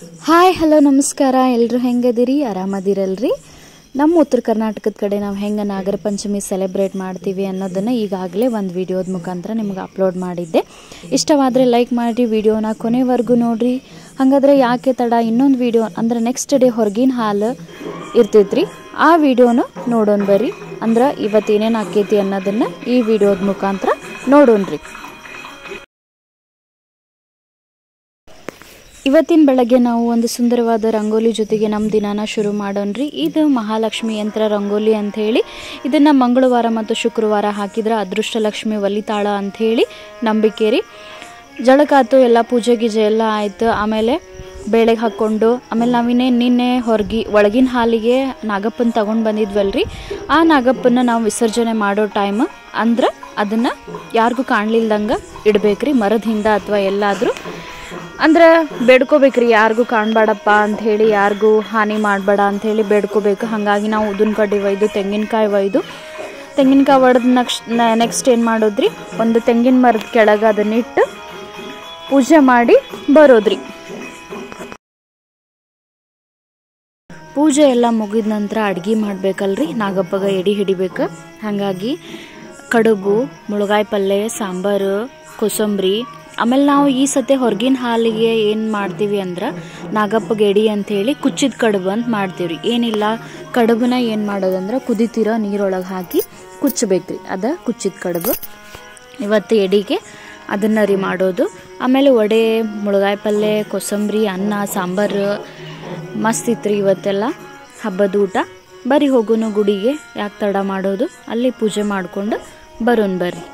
hi hello ನಮಸ್ಕಾರ ಎಲ್ಲರೂ ಹೆಂಗದಿರಿ ಆರಾಮದಿರಲ್ರಿ ನಮ್ಮ ಉತ್ತರ ಕರ್ನಾಟಕದ ಕಡೆ ನಾವು ಹೆಂಗೆ ನಾಗರ ಪಂಚಮಿ ಸೆಲೆಬ್ರೇಟ್ ಮಾಡ್ತೀವಿ ಅನ್ನೋದನ್ನು ಈಗಾಗಲೇ ಒಂದು ವಿಡಿಯೋದ ಮುಖಾಂತರ ನಿಮಗೆ ಅಪ್ಲೋಡ್ ಮಾಡಿದ್ದೆ ಇಷ್ಟವಾದರೆ ಲೈಕ್ ಮಾಡಿ ವಿಡಿಯೋನ ಕೊನೆವರೆಗೂ ನೋಡ್ರಿ ಹಾಗಾದ್ರೆ ಯಾಕೆ ತಡ ಇನ್ನೊಂದು ವಿಡಿಯೋ ಅಂದ್ರೆ ನೆಕ್ಸ್ಟ್ ಡೇ ಹೊರಗಿನ ಹಾಲು ಇರ್ತೈತ್ರಿ ಆ ವಿಡಿಯೋನ ನೋಡೋಣ ಬರ್ರಿ ಅಂದ್ರೆ ಇವತ್ತೇನೇನು ಆಕೈತಿ ಅನ್ನೋದನ್ನು ಈ ವಿಡಿಯೋದ ಮುಖಾಂತರ ನೋಡೋಣ್ರಿ ಇವತ್ತಿನ ಬೆಳಗ್ಗೆ ನಾವು ಒಂದು ಸುಂದರವಾದ ರಂಗೋಲಿ ಜೊತೆಗೆ ನಮ್ಮ ದಿನಾನ ಶುರು ಮಾಡೋಣ್ರಿ ಇದು ಮಹಾಲಕ್ಷ್ಮಿ ಯಂತ್ರ ರಂಗೋಲಿ ಅಂತ ಹೇಳಿ ಇದನ್ನ ಮಂಗಳವಾರ ಮತ್ತು ಶುಕ್ರವಾರ ಹಾಕಿದ್ರೆ ಅದೃಷ್ಟ ಲಕ್ಷ್ಮಿ ಒಲಿತಾಳ ಅಂತ ಹೇಳಿ ನಂಬಿಕೆ ರೀ ಜಳಕಾತು ಎಲ್ಲ ಪೂಜೆ ಗೀಜೆ ಎಲ್ಲ ಆಯ್ತು ಆಮೇಲೆ ಬೇಳೆಗೆ ಹಾಕ್ಕೊಂಡು ಆಮೇಲೆ ನಾವಿನ್ನೇ ನಿನ್ನೆ ಒಳಗಿನ ಹಾಲಿಗೆ ನಾಗಪ್ಪನ ತಗೊಂಡು ಬಂದಿದ್ವಲ್ರಿ ಆ ನಾಗಪ್ಪನ ನಾವು ವಿಸರ್ಜನೆ ಮಾಡೋ ಟೈಮ್ ಅಂದ್ರೆ ಅದನ್ನು ಯಾರಿಗೂ ಕಾಣಲಿಲ್ದಂಗೆ ಇಡಬೇಕ್ರಿ ಮರದ ಹಿಂದ ಅಥವಾ ಎಲ್ಲಾದರೂ ಅಂದ್ರೆ ಬೇಡ್ಕೋಬೇಕ್ರಿ ಯಾರಿಗೂ ಕಾಣಬೇಡಪ್ಪ ಅಂಥೇಳಿ ಯಾರಿಗೂ ಹಾನಿ ಮಾಡಬೇಡ ಅಂಥೇಳಿ ಬೇಡ್ಕೋಬೇಕು ಹಾಗಾಗಿ ನಾವು ಉದ್ದಿನ ಕಡ್ಡಿ ಒಯ್ದು ತೆಂಗಿನಕಾಯಿ ಒಡೆದು ನೆಕ್ಸ್ಟ್ ಏನು ಮಾಡೋದ್ರಿ ಒಂದು ತೆಂಗಿನ ಮರದ ಕೆಳಗೆ ಅದನ್ನಿಟ್ಟು ಪೂಜೆ ಮಾಡಿ ಬರೋದ್ರಿ ಪೂಜೆ ಎಲ್ಲ ಮುಗಿದ ನಂತರ ಅಡ್ಗೆ ಮಾಡಬೇಕಲ್ರಿ ನಾಗಪ್ಪಗ ಎಡಿ ಹಿಡಿಬೇಕು ಹಾಗಾಗಿ ಕಡುಬು ಮುಳುಗಾಯಿ ಪಲ್ಯ ಸಾಂಬಾರು ಕೋಸಂಬರಿ ಆಮೇಲೆ ನಾವು ಈ ಸತಿ ಹೊರಗಿನ ಹಾಲಿಗೆ ಏನು ಮಾಡ್ತೀವಿ ಅಂದ್ರೆ ನಾಗಪ್ಪಗೆ ಎಡಿ ಅಂಥೇಳಿ ಕುಚ್ಚಿದ ಕಡುಬು ಅಂತ ಮಾಡ್ತೀವ್ರಿ ಏನಿಲ್ಲ ಕಡುಬನ್ನ ಏನು ಮಾಡೋದಂದ್ರೆ ಕುದಿತಿರೋ ನೀರೊಳಗೆ ಹಾಕಿ ಕುಚ್ಚಬೇಕ್ರಿ ಅದ ಕುಚ್ಚಿದ ಕಡುಬು ಇವತ್ತು ಎಡಿಗೆ ಅದನ್ನ ರೀ ಮಾಡೋದು ಆಮೇಲೆ ವಡೆ ಮುಳುಗಾಯಿ ಪಲ್ಯ ಕೋಸಂಬರಿ ಅನ್ನ ಸಾಂಬಾರು ಮಸ್ತ್ ಇತ್ರಿ ಇವತ್ತೆಲ್ಲ ಹಬ್ಬದ ಊಟ ಬರೀ ಹೋಗೋನು ಗುಡಿಗೆ ಯಾಕೆ ತಡ ಮಾಡೋದು ಅಲ್ಲಿ ಪೂಜೆ ಮಾಡ್ಕೊಂಡು ಬರೋಣ ಬರ್ರಿ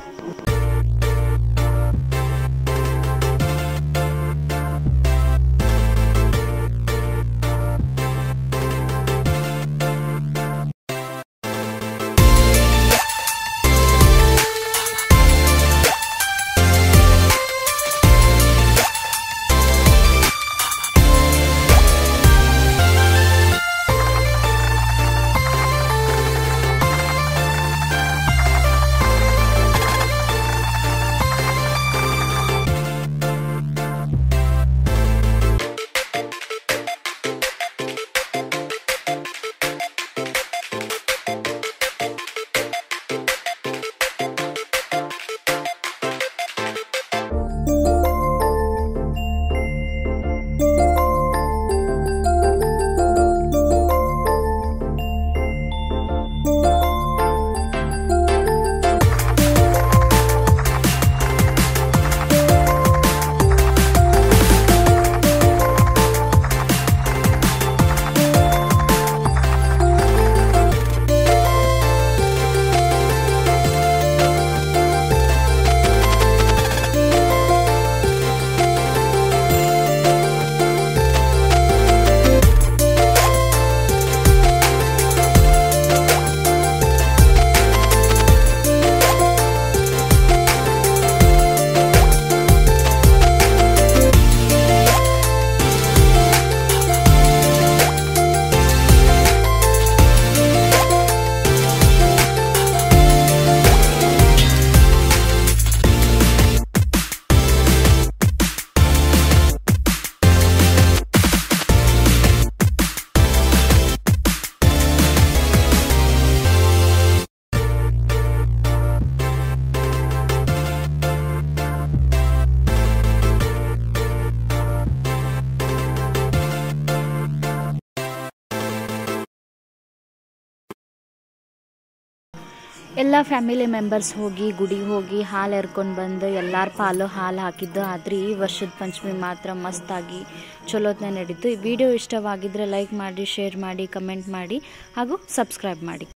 ಎಲ್ಲ ಫ್ಯಾಮಿಲಿ ಮೆಂಬರ್ಸ್ ಹೋಗಿ ಗುಡಿಗೆ ಹೋಗಿ ಹಾಲು ಎರ್ಕೊಂಡು ಬಂದು ಎಲ್ಲರ ಪಾಲು ಹಾಲು ಹಾಕಿದ್ದು ಆದರೆ ಈ ವರ್ಷದ ಪಂಚಮಿ ಮಾತ್ರ ಮಸ್ತಾಗಿ ಚಲೋತ್ನ ನಡೀತು ಈ ವಿಡಿಯೋ ಇಷ್ಟವಾಗಿದ್ದರೆ ಲೈಕ್ ಮಾಡಿ ಶೇರ್ ಮಾಡಿ ಕಮೆಂಟ್ ಮಾಡಿ ಹಾಗೂ ಸಬ್ಸ್ಕ್ರೈಬ್ ಮಾಡಿ